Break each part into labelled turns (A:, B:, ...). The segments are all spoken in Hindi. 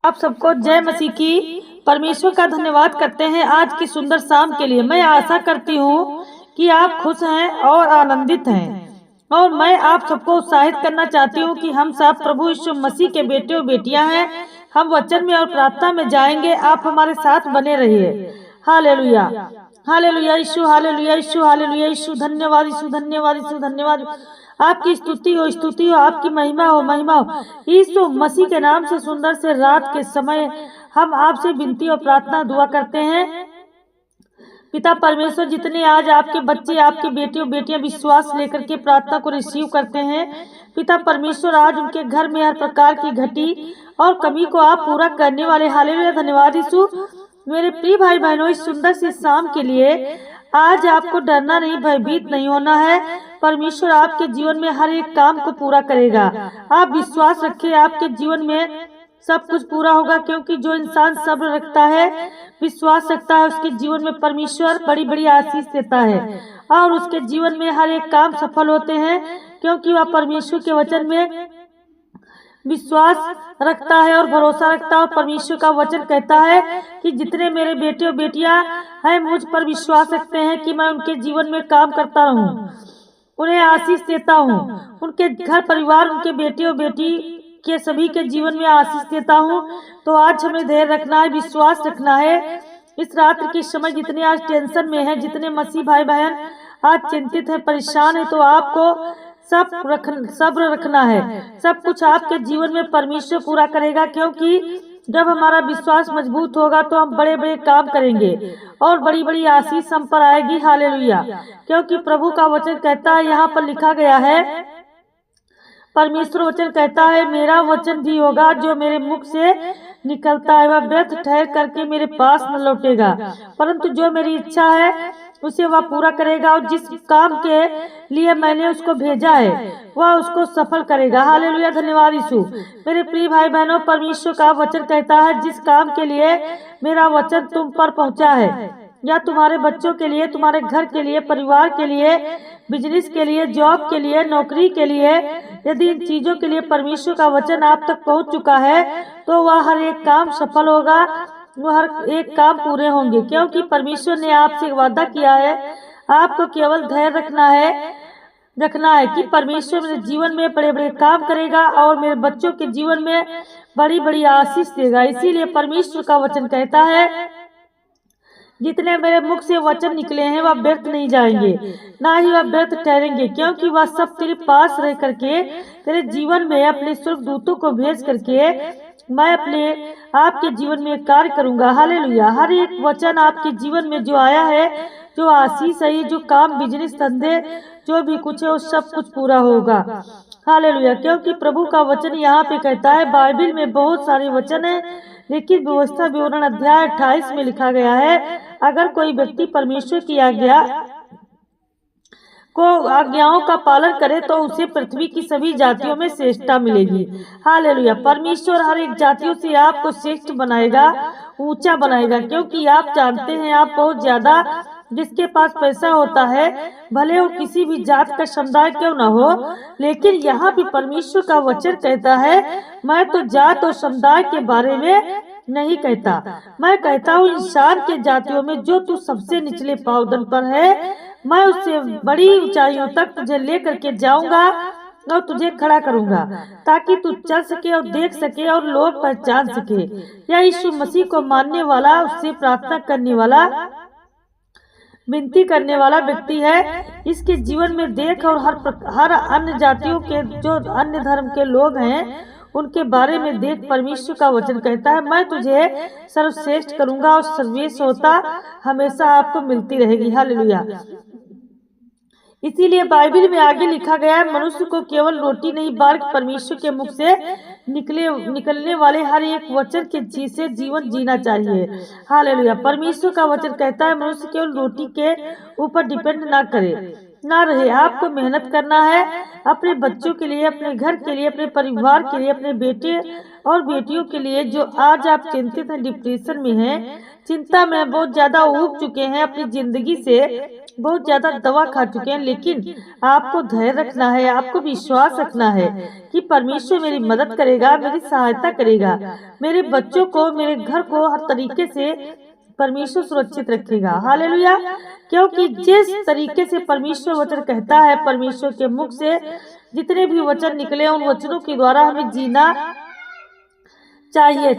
A: आप सबको जय मसीह की। परमेश्वर का धन्यवाद करते हैं आज की सुंदर शाम के लिए। मैं आशा करती हूँ कि आप खुश हैं और आनंदित हैं, और मैं आप सबको उत्साहित करना चाहती हूँ कि हम सब प्रभु यीशु मसीह के बेटे और बेटियां हैं। हम वचन में और प्रार्थना में जाएंगे, आप हमारे साथ बने रहिए। हालेलुया, हालेलुया यीशु, हालेलुया यीशु, हालेलुया यीशु। धन्यवाद यीशु, धन्यवाद यीशु, धन्यवाद। आपकी स्तुति हो, स्तुति हो, आपकी महिमा हो, महिमा हो यीशु मसीह के नाम से। सुंदर से रात के समय हम आपसे विनती और प्रार्थना दुआ करते हैं। पिता परमेश्वर, जितने आज आपके बच्चे, आपके बेटे और बेटियां विश्वास लेकर के प्रार्थना को रिसीव करते हैं, पिता परमेश्वर आज उनके घर में हर प्रकार की घटी और कमी को आप पूरा करने वाले। हालेलुया, धन्यवाद यीशु। मेरे प्रिय भाई बहनों, इस सुंदर से शाम के लिए आज आपको डरना नहीं, भयभीत नहीं होना है। परमेश्वर आपके जीवन में हर एक काम को पूरा करेगा। आप विश्वास रखिए, आपके जीवन में सब कुछ पूरा होगा, क्योंकि जो इंसान सब्र रखता है, विश्वास रखता है, उसके जीवन में परमेश्वर बड़ी बड़ी आशीष देता है और उसके जीवन में हर एक काम सफल होते हैं, क्योंकि वह परमेश्वर के वचन में विश्वास रखता है और भरोसा रखता है। और परमेश्वर का वचन कहता है कि जितने मेरे बेटे और बेटियां हैं मुझ पर विश्वास रखते हैं कि मैं उनके जीवन में काम करता रहूं, उन्हें आशीष देता हूं, उनके घर परिवार, उनके बेटे और बेटी के सभी के जीवन में आशीष देता हूं। तो आज हमें धैर्य रखना है, विश्वास रखना है। इस रात्रि के समय जितने आज टेंशन में हैं, जितने मसीह भाई बहन आज चिंतित हैं, परेशान हैं, तो आपको सब्र रखना है। सब कुछ आपके जीवन में परमेश्वर पूरा करेगा, क्योंकि जब हमारा विश्वास मजबूत होगा तो हम बड़े बड़े काम करेंगे और बड़ी बड़ी आशीष हम पर आएगी। हालेलुया, क्योंकि प्रभु का वचन कहता है, यहाँ पर लिखा गया है, परमेश्वर वचन कहता है, मेरा वचन भी होगा जो मेरे मुख से निकलता है, वह व्यर्थ ठहर करके मेरे पास न लौटेगा, परंतु जो मेरी इच्छा है उसे वह पूरा करेगा, और जिस काम के लिए मैंने उसको भेजा है वह उसको सफल करेगा। हालेलुया, धन्यवाद यीशु। मेरे प्रिय भाई बहनों, परमेश्वर का वचन कहता है, जिस काम के लिए मेरा वचन तुम पर पहुंचा है, या तुम्हारे बच्चों के लिए, तुम्हारे घर के लिए, परिवार के लिए, बिजनेस के लिए, जॉब के लिए, नौकरी के लिए, यदि इन चीजों के लिए परमेश्वर का वचन आप तक पहुंच चुका है, तो वह हर एक काम सफल होगा, वह हर एक काम पूरे होंगे, क्योंकि परमेश्वर ने आपसे वादा किया है। आपको केवल धैर्य रखना है कि परमेश्वर मेरे जीवन में बड़े बड़े काम करेगा और मेरे बच्चों के जीवन में बड़ी बड़ी आशीष देगा। इसीलिए परमेश्वर का वचन कहता है, जितने मेरे मुख से वचन निकले हैं वह व्यर्थ नहीं जाएंगे, ना ही वह व्यर्थ ठहरेंगे, क्योंकि वह सब तेरे पास रह करके तेरे जीवन में अपने स्वर्गदूतों को भेज करके मैं अपने आपके जीवन में कार्य करूंगा। हालेलुया, हर एक वचन आपके जीवन में जो आया है, जो आशीष है, जो काम, बिजनेस, धंधे, जो भी कुछ है, वो सब कुछ पूरा होगा। हालेलुया, क्योंकि प्रभु का वचन यहाँ पे कहता है, बाइबल में बहुत सारे वचन है, लेकिन व्यवस्था विवरण अध्याय 28 में लिखा गया है, अगर कोई व्यक्ति परमेश्वर की आज्ञाओं का पालन करे तो उसे पृथ्वी की सभी जातियों में श्रेष्ठता मिलेगी। हालेलुया, परमेश्वर हर एक जातियों से आपको श्रेष्ठ बनाएगा, ऊंचा बनाएगा, क्योंकि आप जानते हैं, आप बहुत ज्यादा, जिसके पास पैसा होता है, भले वो किसी भी जात का समुदाय क्यों न हो, लेकिन यहाँ भी परमेश्वर का वचन कहता है, मैं तो जात और समुदाय के बारे में नहीं कहता, मैं कहता हूँ इंसान के जातियों में जो तू सबसे निचले पावदान पर है, मैं उससे बड़ी ऊंचाइयों तक तुझे लेकर के जाऊंगा और तुझे खड़ा करूंगा, ताकि तू चल सके और देख सके और लोग पहचान सके या यीशु मसीह को मानने वाला, उससे प्रार्थना करने वाला, विनती करने वाला व्यक्ति है। इसके जीवन में देख और हर अन्य जातियों के, जो अन्य धर्म के लोग हैं, उनके बारे में देख। परमेश्वर का वचन कहता है, मैं तुझे सर्वश्रेष्ठ करूंगा और सर्वश्रेष्ठता हमेशा आपको मिलती रहेगी। हालेलुया, इसीलिए बाइबल में आगे लिखा गया है, मनुष्य को केवल रोटी नहीं बल्कि परमेश्वर के मुख से निकलने वाले हर एक वचन के से जीवन जीना चाहिए। हालेलुया, परमेश्वर का वचन कहता है, मनुष्य केवल रोटी के ऊपर डिपेंड ना रहे, आपको मेहनत करना है अपने बच्चों के लिए, अपने घर के लिए, अपने परिवार के लिए, अपने बेटे और बेटियों के लिए। जो आज आप चिंतित हैं, डिप्रेशन में हैं, चिंता में बहुत ज्यादा ऊब चुके हैं अपनी जिंदगी से, बहुत ज्यादा दवा खा चुके हैं, लेकिन आपको धैर्य रखना है, आपको विश्वास रखना है कि परमेश्वर मेरी मदद करेगा, मेरी सहायता करेगा, मेरे बच्चों को, मेरे घर को हर तरीके से परमेश्वर सुरक्षित रखेगा। हालेलुया। क्योंकि जिस तरीके से परमेश्वर वचन कहता है, परमेश्वर के मुख से जितने भी वचन निकले उन वचनों के द्वारा हमें जीना चाहिए,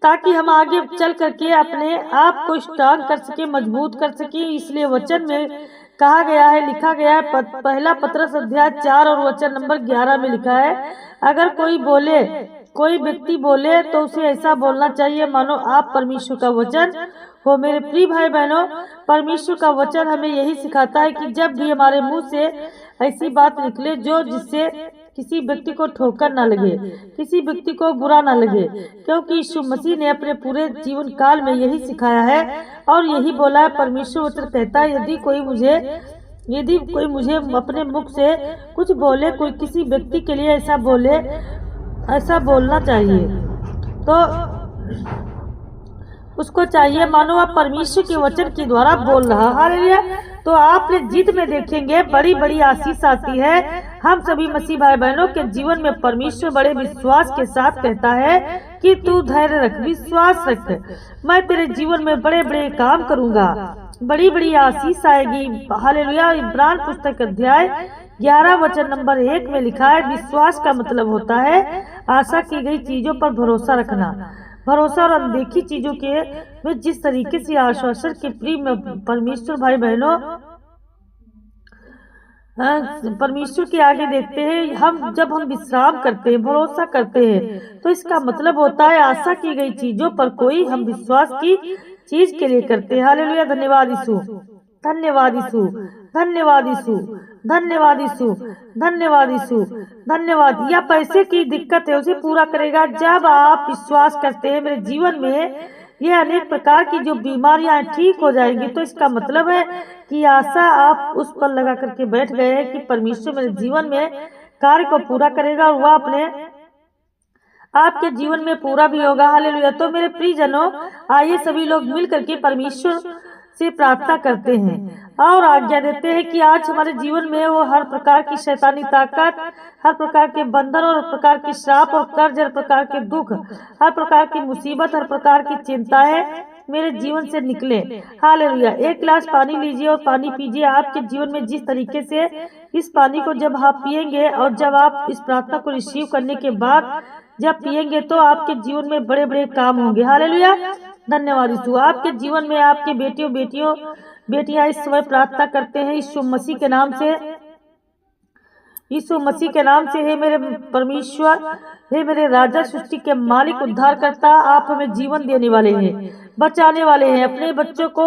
A: ताकि हम आगे चल करके अपने आप को स्ट्रांग कर सके, मजबूत कर सके। इसलिए वचन में कहा गया है, लिखा गया है, पहला पतरस अध्याय 4 और वचन नंबर 11 में लिखा है, अगर कोई व्यक्ति बोले तो उसे ऐसा बोलना चाहिए मानो आप परमेश्वर का वचन हो। मेरे प्रिय भाई बहनों, परमेश्वर का वचन हमें यही सिखाता है कि जब भी हमारे मुंह से ऐसी बात निकले जिससे किसी व्यक्ति को ठोकर ना लगे, किसी व्यक्ति को बुरा ना लगे, क्योंकि यीशु मसीह ने अपने पूरे जीवन काल में यही सिखाया है और यही बोला है। परमेश्वर वचन कहता है, यदि कोई मुझे अपने मुख से कुछ बोले, कोई किसी व्यक्ति के लिए ऐसा बोलना चाहिए तो उसको चाहिए मानो आप परमेश्वर के वचन के द्वारा बोल रहा। हालेलुया। तो आपने जिद में देखेंगे बड़ी बड़ी आशीष आती है। हम सभी मसीह भाई बहनों के जीवन में परमेश्वर बड़े विश्वास के साथ कहता है कि तू धैर्य रख, विश्वास रख, मैं तेरे जीवन में बड़े बड़े काम करूंगा, बड़ी बड़ी आशीष आएगी। हालेलुया। इब्रान पुस्तक अध्याय 11 वचन नंबर 1 में लिखा है, विश्वास का मतलब होता है आशा की गई चीजों पर भरोसा रखना। भरोसा और अनदेखी चीजों के में जिस तरीके से आश्वासन के प्रिय में परमेश्वर भाई बहनों परमेश्वर के आगे देखते हैं, जब हम विश्राम करते हैं, भरोसा करते हैं, तो इसका मतलब होता है आशा की गई चीजों पर कोई हम विश्वास की चीज के लिए करते हैं। हालेलुया। धन्यवाद यीशु, धन्यवाद यीशु, धन्यवाद यीशु, धन्यवाद यीशु, धन्यवाद यीशु, धन्यवाद। या पैसे की दिक्कत है उसे पूरा करेगा। जब आप विश्वास करते हैं मेरे जीवन में ये अनेक प्रकार की जो बीमारियां ठीक हो जाएंगी, तो इसका मतलब है कि आशा आप उस पर लगा करके बैठ गए हैं कि परमेश्वर मेरे जीवन में कार्य को पूरा करेगा और वह अपने आपके जीवन में पूरा भी होगा। हालेलुया। तो मेरे प्रियजनों, आइए सभी लोग मिल करके परमेश्वर से प्रार्थना करते हैं और आज्ञा देते हैं कि आज हमारे जीवन में वो हर प्रकार की शैतानी ताकत, हर प्रकार के बंधन और हर प्रकार के श्राप और कर्ज, हर प्रकार के दुख, हर प्रकार की मुसीबत, हर प्रकार की चिंताएं मेरे जीवन से निकले। हालेलुया। एक गिलास पानी लीजिए और पानी पीजिए। आपके जीवन में जिस तरीके से इस पानी को जब आप पिएंगे और जब आप इस प्रार्थना को रिसीव करने के बाद जब पिएंगे तो आपके जीवन में बड़े बड़े काम होंगे। हालेलुया। धन्यवाद यीशु। आपके जीवन में आपके बेटियां इस समय प्रार्थना करते हैं यीशु मसीह के नाम से, यीशु मसीह के नाम से। हे मेरे परमेश्वर, हे मेरे राजा, सृष्टि के मालिक, उद्धार करता, आप हमें जीवन देने वाले हैं, बचाने वाले हैं, अपने बच्चों को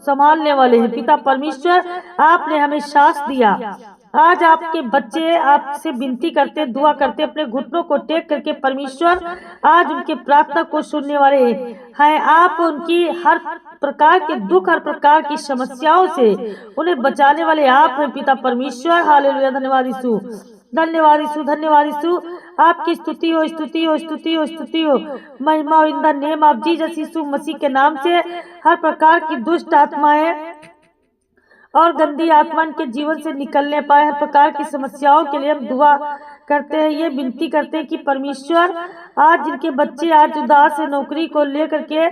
A: संभालने वाले हैं। पिता परमेश्वर, आपने हमें साथ दिया। आज आपके बच्चे आपसे विनती करते, दुआ करते, अपने घुटनों को टेक करके परमेश्वर आज उनके प्रार्थना को सुनने वाले हैं। आप उनकी हर प्रकार के दुख, हर प्रकार की समस्याओं से उन्हें बचाने वाले आप हैं पिता परमेश्वर। हालेलुया। धन्यवाद यीशु, धन्यवाद यीशु, धन्यवाद यीशु। आपकी स्तुति हो, स्तुति हो, स्तुति हो, स्तुति हो, महिमा हो in the name of Jesus. यीशु मसीह के नाम से हर प्रकार की दुष्ट आत्माएं और गंदी आत्मा के जीवन से निकलने पाए। हर प्रकार की समस्याओं के लिए हम दुआ करते हैं, ये विनती करते हैं कि परमेश्वर आज जिनके बच्चे आज उदास है, नौकरी को लेकर के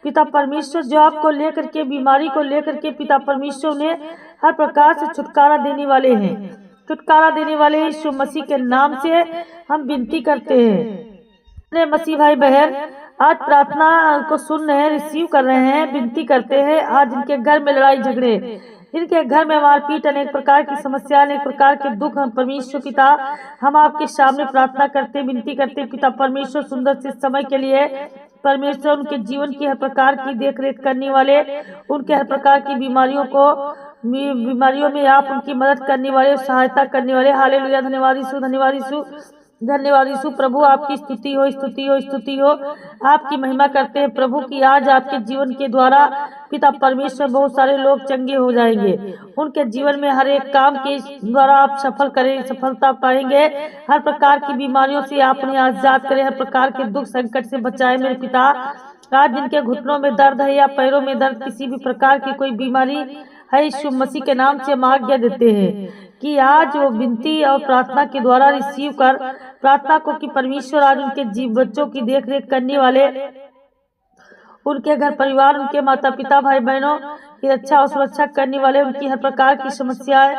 A: पिता परमेश्वर, जॉब को लेकर के, बीमारी को लेकर के पिता परमेश्वर उन्हें हर प्रकार से छुटकारा देने वाले हैं, छुटकारा देने वाले हैं। यीशु मसीह के नाम से हम विनती करते हैं। अपने मसीह भाई बहन आज प्रार्थना को सुन रहे हैं, रिसीव कर रहे हैं, विनती करते हैं। आज इनके घर में लड़ाई झगड़े, इनके घर में मारपीट, अनेक प्रकार की समस्या, अनेक प्रकार के दुख, हम परमेश्वर पिता हम आपके सामने प्रार्थना करते, विनती करते पिता परमेश्वर, सुंदर से समय के लिए परमेश्वर उनके जीवन की हर प्रकार की देख रेख करने वाले, उनके हर प्रकार की बीमारियों में आप उनकी मदद करने वाले, सहायता करने वाले। हालेलुया। धन्यवाद यीशु, धन्यवाद यीशु, धन्यवाद यीशु। प्रभु आपकी स्तुति हो, स्तुति हो, स्तुति हो, आपकी महिमा करते हैं प्रभु की आज आपके जीवन के द्वारा पिता परमेश्वर बहुत सारे लोग चंगे हो जाएंगे। उनके जीवन में हर एक काम के द्वारा आप सफलता पाएंगे। हर प्रकार की बीमारियों से आप उन्हें आजाद करें, हर प्रकार के दुख संकट से बचाए मेरे पिता। आज जिनके घुटनों में दर्द है या पैरों में दर्द, किसी भी प्रकार की कोई बीमारी, है। यीशु मसीह के नाम से हम आज्ञा देते हैं कि आज वो विनती और प्रार्थना के द्वारा रिसीव कर प्रार्थना को कि परमेश्वर आज उनके बच्चों की देख रेख करने वाले, उनके घर परिवार, उनके माता पिता भाई बहनों की रक्षा और सुरक्षा करने वाले, उनकी हर प्रकार की समस्याएं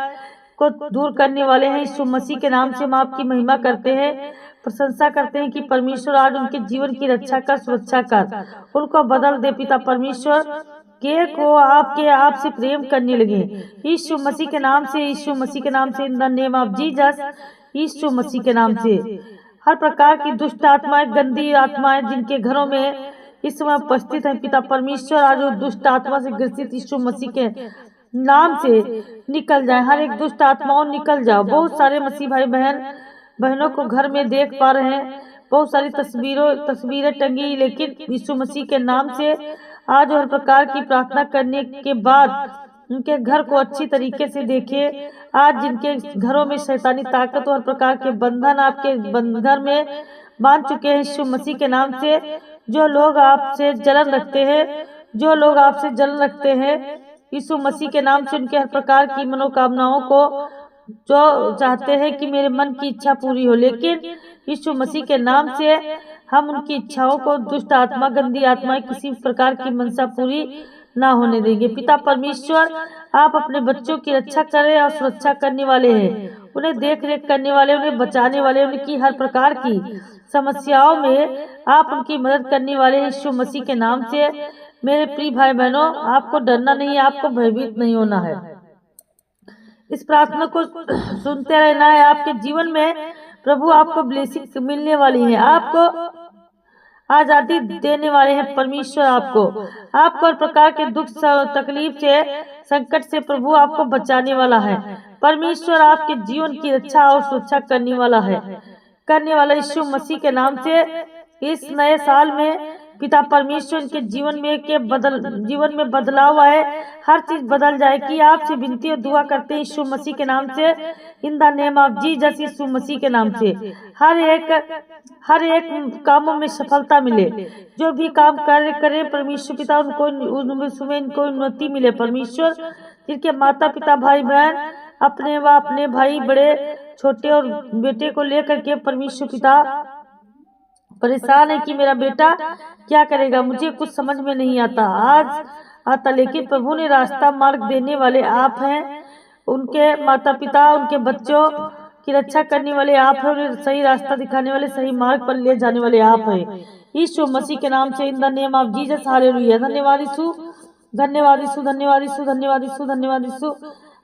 A: को दूर करने वाले हैं। यीशु मसीह के नाम से हम आपकी महिमा करते हैं, प्रशंसा करते हैं कि परमेश्वर आज उनके जीवन की रक्षा कर, सुरक्षा कर, उनको बदल दे पिता परमेश्वर के को आपसे प्रेम करने लगे यीशु मसीह के नाम से, यीशु मसीह के नाम से, in the name of Jesus, यीशु मसीह के नाम से। हर प्रकार की दुष्ट आत्माएं, गंदी आत्माएं जिनके घरों में इस समय उपस्थित है पिता परमेश्वर, आज वो दुष्ट आत्मा से ग्रसित यीशु मसीह के नाम से निकल जाए। हर एक दुष्ट आत्माओं निकल जाओ। बहुत सारे मसीह भाई बहनों को घर में देख पा रहे हैं, बहुत सारी तस्वीरें टंगी, लेकिन यीशु मसीह के नाम से आज हर प्रकार की प्रार्थना करने के बाद उनके घर को अच्छी तरीके से देखे। आज जिनके घरों में शैतानी ताकत और प्रकार के बंधन आपके बंधन में बांध चुके हैं यीशु मसीह के नाम से, जो लोग आपसे जलन रखते हैं, जो लोग आपसे जलन रखते हैं यीशु मसीह के नाम से, उनके हर प्रकार की मनोकामनाओं को जो चाहते हैं कि मेरे मन की इच्छा पूरी हो, लेकिन यीशु मसीह के नाम से हम उनकी इच्छाओं को दुष्ट आत्मा, गंदी आत्माएं किसी प्रकार की मनसा पूरी ना होने देंगे। पिता परमेश्वर आप अपने बच्चों की रक्षा करें और सुरक्षा करने वाले हैं, उन्हें देख रेख करने वाले, उन्हें बचाने वाले, उनकी हर प्रकार की समस्याओं में आप उनकी मदद करने वाले यीशु मसीह के नाम से। मेरे प्रिय भाई बहनों, आपको डरना नहीं है, आपको भयभीत नहीं होना है। इस प्रार्थना को सुनते रहना है। आपके जीवन में प्रभु आपको ब्लेसिंग मिलने वाली है, आपको आजादी देने वाले हैं परमेश्वर। आपको हर प्रकार के दुख, तकलीफ से, संकट से प्रभु आपको बचाने वाला है। परमेश्वर आपके जीवन की रक्षा और सुरक्षा करने वाला यीशु मसीह के नाम से। इस नए साल में पिता परमेश्वर इनके जीवन में बदलाव आए, हर चीज बदल जाए कि आपसे विनती और दुआ करते हैं यीशु मसीह के नाम से, in the name of Jesus, यीशु मसीह के नाम से। हर एक कामों में सफलता मिले, जो भी काम करे परमेश्वर पिता उनको उन्नति मिले। परमेश्वर जिनके माता पिता भाई बहन अपने भाई बड़े छोटे और बेटे को लेकर के परमेश्वर पिता परेशान है कि मेरा बेटा क्या करेगा, मुझे कुछ समझ में नहीं आता, लेकिन प्रभु ने रास्ता मार्ग देने वाले आप हैं। उनके माता पिता, उनके बच्चों की रक्षा करने वाले आप हैं, उन्हें सही रास्ता दिखाने वाले, सही मार्ग पर ले जाने वाले आप हैं यीशु मसीह के नाम से, in the name of Jesus, hallelujah. धन्यवाद यीशु, धन्यवाद यीशु, धन्यवाद यीशु, धन्यवाद यीशु, धन्यवाद यीशु,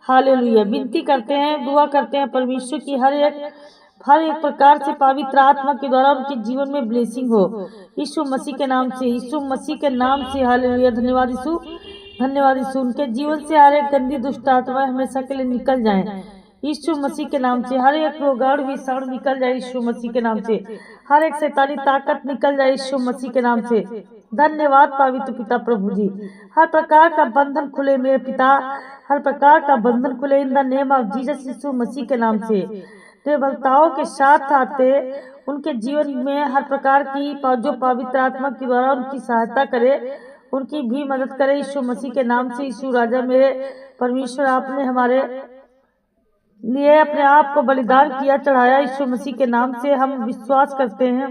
A: हालेलुया। विनती करते हैं, दुआ करते हैं परमेश्वर की हर एक प्रकार से पवित्र आत्मा के द्वारा उनके जीवन में ब्लेसिंग हो यीशु मसीह के नाम से, यीशु मसीह के नाम से, हालेलुया। धन्यवाद यीशु, धन्यवाद यीशु। उनके जीवन से हर एक गंदी दुष्ट आत्मा हमेशा के लिए निकल जाए यीशु मसीह के नाम से। हर एक रोगाणु विषाणु निकल जाए यीशु मसीह के नाम से, हर एक शैतानी ताकत निकल जाए यीशु मसीह के नाम से। धन्यवाद पवित्र पिता प्रभु जी। हर प्रकार का बंधन खुले मेरे पिता, हर प्रकार का बंधन खुले in the name of Jesus, यीशु मसीह के नाम से। निर्बलताओं के साथ आते उनके जीवन में हर प्रकार की जो पवित्र आत्मा के द्वारा उनकी सहायता करे, उनकी भी मदद करे यीशु मसीह के नाम से। यीशु राजा मेरे परमेश्वर, आपने हमारे लिए अपने आप को बलिदान किया, चढ़ाया यीशु मसीह के नाम से। हम विश्वास करते हैं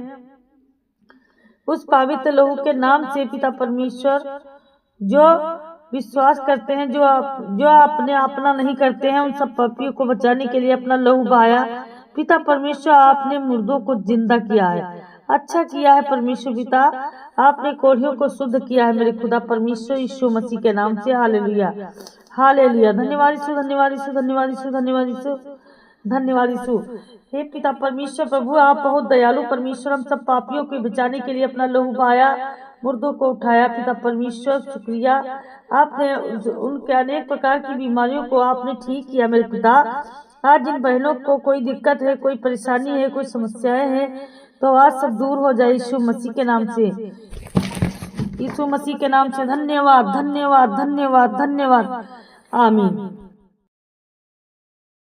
A: उस पवित्र लहू के नाम से पिता परमेश्वर, जो विश्वास करते हैं, जो अपने अपना नहीं करते हैं, उन सब पापियों को बचाने के लिए अपना लहू बहाया। पिता परमेश्वर, आपने मुर्दों को जिंदा किया है, अच्छा किया है परमेश्वर पिता, आपने कोढ़ियों को शुद्ध किया है मेरे खुदा परमेश्वर, यीशु मसीह के नाम से। Hallelujah, hallelujah. धन्यवाद यीशु, धन्यवाद यीशु, धन्यवाद यीशु, धन्यवाद यीशु, धन्यवाद यीशु। हे पिता परमेश्वर प्रभु, आप बहुत दयालु परमेश्वर, हम सब पापियों को बचाने के लिए अपना लहू बहाया, मुर्दों को उठाया। पिता परमेश्वर शुक्रिया, आपने उनके अनेक प्रकार की बीमारियों को आपने ठीक किया मेरे पिता। आज जिन बहनों को कोई दिक्कत है, कोई परेशानी है, कोई समस्याएं हैं, तो आज सब दूर हो जाए यीशु मसीह के नाम से, यीशु मसीह के नाम से। धन्यवाद, धन्यवाद, धन्यवाद, धन्यवाद, आमीन।